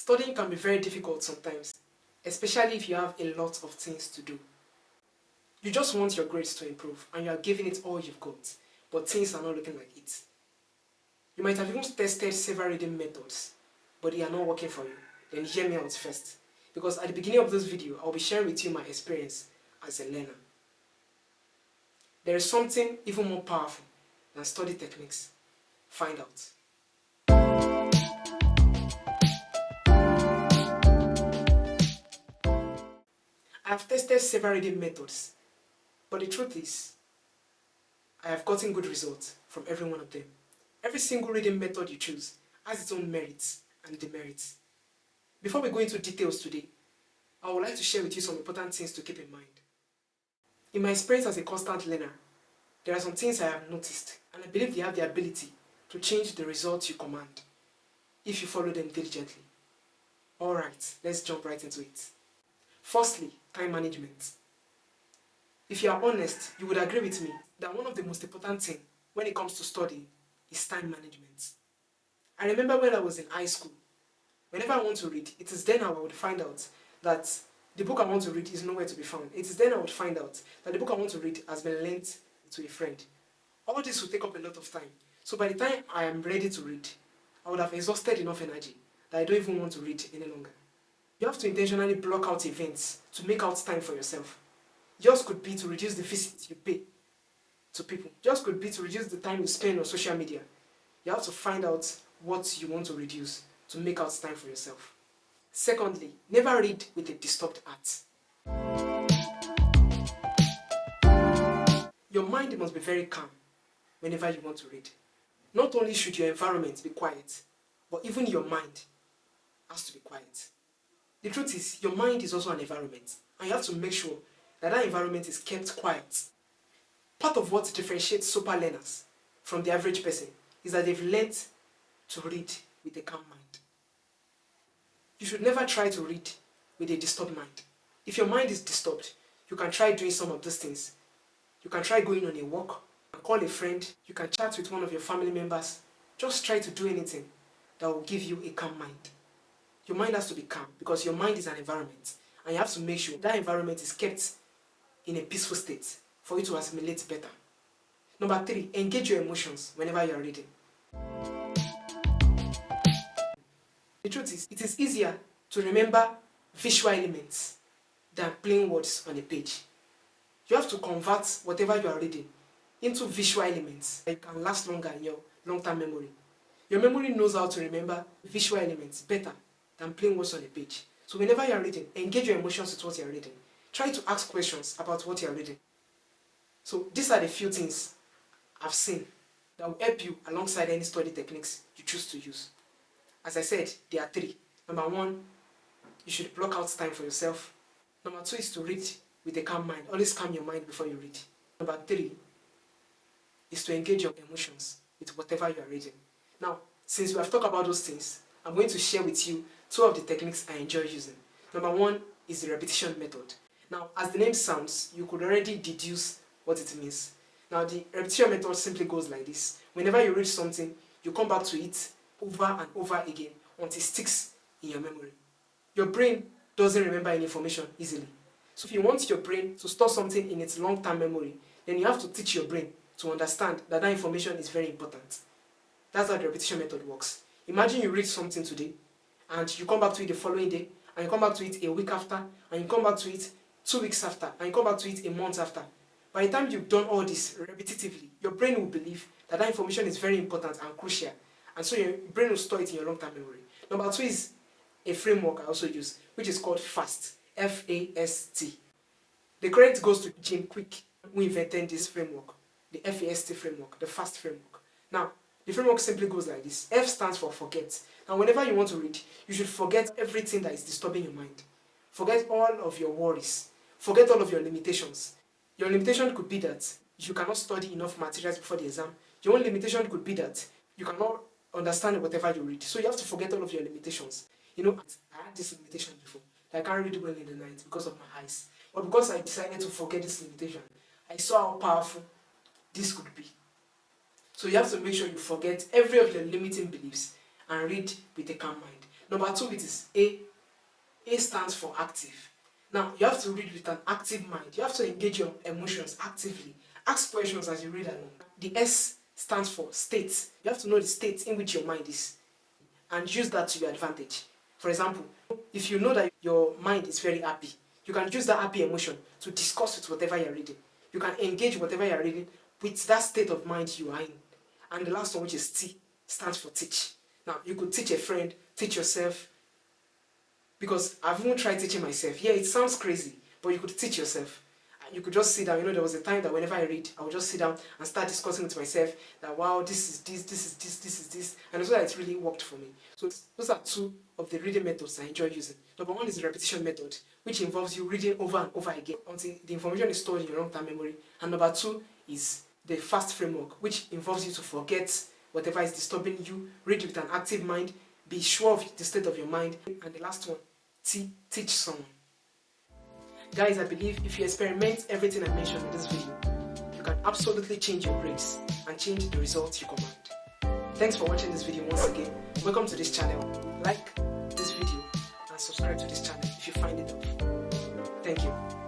Studying can be very difficult sometimes, especially if you have a lot of things to do. You just want your grades to improve and you are giving it all you've got, but things are not looking like it. You might have even tested several reading methods, but they are not working for you. Then hear me out first, because at the beginning of this video, I'll be sharing with you my experience as a learner. There is something even more powerful than study techniques. Find out. I have tested several reading methods, but the truth is, I have gotten good results from every one of them. Every single reading method you choose has its own merits and demerits. Before we go into details today, I would like to share with you some important things to keep in mind. In my experience as a constant learner, there are some things I have noticed, and I believe they have the ability to change the results you command if you follow them diligently. Alright, let's jump right into it. Firstly, time management. If you are honest, you would agree with me that one of the most important things when it comes to studying is time management. I remember when I was in high school, whenever I want to read, it is then I would find out that the book I want to read is nowhere to be found. It is then I would find out that the book I want to read has been lent to a friend. All this will take up a lot of time. So by the time I am ready to read, I would have exhausted enough energy that I don't even want to read any longer. You have to intentionally block out events to make out time for yourself. Yours could be to reduce the visit you pay to people. Yours could be to reduce the time you spend on social media. You have to find out what you want to reduce to make out time for yourself. Secondly, never read with a disturbed heart. Your mind must be very calm whenever you want to read. Not only should your environment be quiet, but even your mind has to be quiet. The truth is, your mind is also an environment, and you have to make sure that that environment is kept quiet. Part of what differentiates super learners from the average person is that they've learned to read with a calm mind. You should never try to read with a disturbed mind. If your mind is disturbed, you can try doing some of these things. You can try going on a walk, you can call a friend, you can chat with one of your family members. Just try to do anything that will give you a calm mind. Your mind has to be calm because your mind is an environment, and you have to make sure that environment is kept in a peaceful state for you to assimilate better. Number 3, engage your emotions whenever you are reading. The truth is, it is easier to remember visual elements than plain words on a page. You have to convert whatever you are reading into visual elements that can last longer in your long-term memory. Your memory knows how to remember visual elements better than plain words on a page. So whenever you are reading, engage your emotions with what you are reading. Try to ask questions about what you are reading. So these are the few things I've seen that will help you alongside any study techniques you choose to use. As I said, there are 3. Number 1, you should block out time for yourself. Number 2 is to read with a calm mind. Always calm your mind before you read. Number 3 is to engage your emotions with whatever you are reading. Now, since we have talked about those things, I'm going to share with you 2 of the techniques I enjoy using. Number 1 is the repetition method. Now, as the name sounds, you could already deduce what it means. Now, the repetition method simply goes like this. Whenever you read something, you come back to it over and over again until it sticks in your memory. Your brain doesn't remember any information easily. So if you want your brain to store something in its long-term memory, then you have to teach your brain to understand that that information is very important. That's how the repetition method works. Imagine you read something today, and you come back to it the following day, and you come back to it a week after, and you come back to it 2 weeks after, and you come back to it a month after. By the time you've done all this repetitively, your brain will believe that that information is very important and crucial, and so your brain will store it in your long-term memory. Number 2 is a framework I also use, which is called FAST, F-A-S-T. The credit goes to Jim Quick, who invented this framework, the FAST framework, the FAST framework. Now, the framework simply goes like this. F stands for forget. Now, whenever you want to read, you should forget everything that is disturbing your mind. Forget all of your worries. Forget all of your limitations. Your limitation could be that you cannot study enough materials before the exam. Your own limitation could be that you cannot understand whatever you read. So you have to forget all of your limitations. You know, I had this limitation before. I can't read well in the night because of my eyes. But because I decided to forget this limitation, I saw how powerful this could be. So you have to make sure you forget every of your limiting beliefs and read with a calm mind. Number 2, it is A. A stands for active. Now, you have to read with an active mind. You have to engage your emotions actively. Ask questions as you read along. The S stands for state. You have to know the state in which your mind is and use that to your advantage. For example, if you know that your mind is very happy, you can use that happy emotion to discuss with whatever you're reading. You can engage whatever you're reading with that state of mind you are in. And the last one, which is T, stands for teach. Now, you could teach a friend, teach yourself, because I've even tried teaching myself. Yeah, it sounds crazy, but you could teach yourself. You could just sit down. There was a time that whenever I read, I would just sit down and start discussing with myself that, wow, this is this, this is this, this is this. And so that it really worked for me. So those are 2 of the reading methods I enjoy using. Number 1 is the repetition method, which involves you reading over and over again until the information is stored in your long-term memory. And number 2 is the FAST framework, which involves you to forget whatever is disturbing you, read with an active mind, be sure of the state of your mind. And the last one, T, teach someone. Guys, I believe if you experiment everything I mentioned in this video, you can absolutely change your grades and change the results you command. Thanks for watching this video once again. Welcome to this channel. Like this video and subscribe to this channel if you find it helpful. Thank you.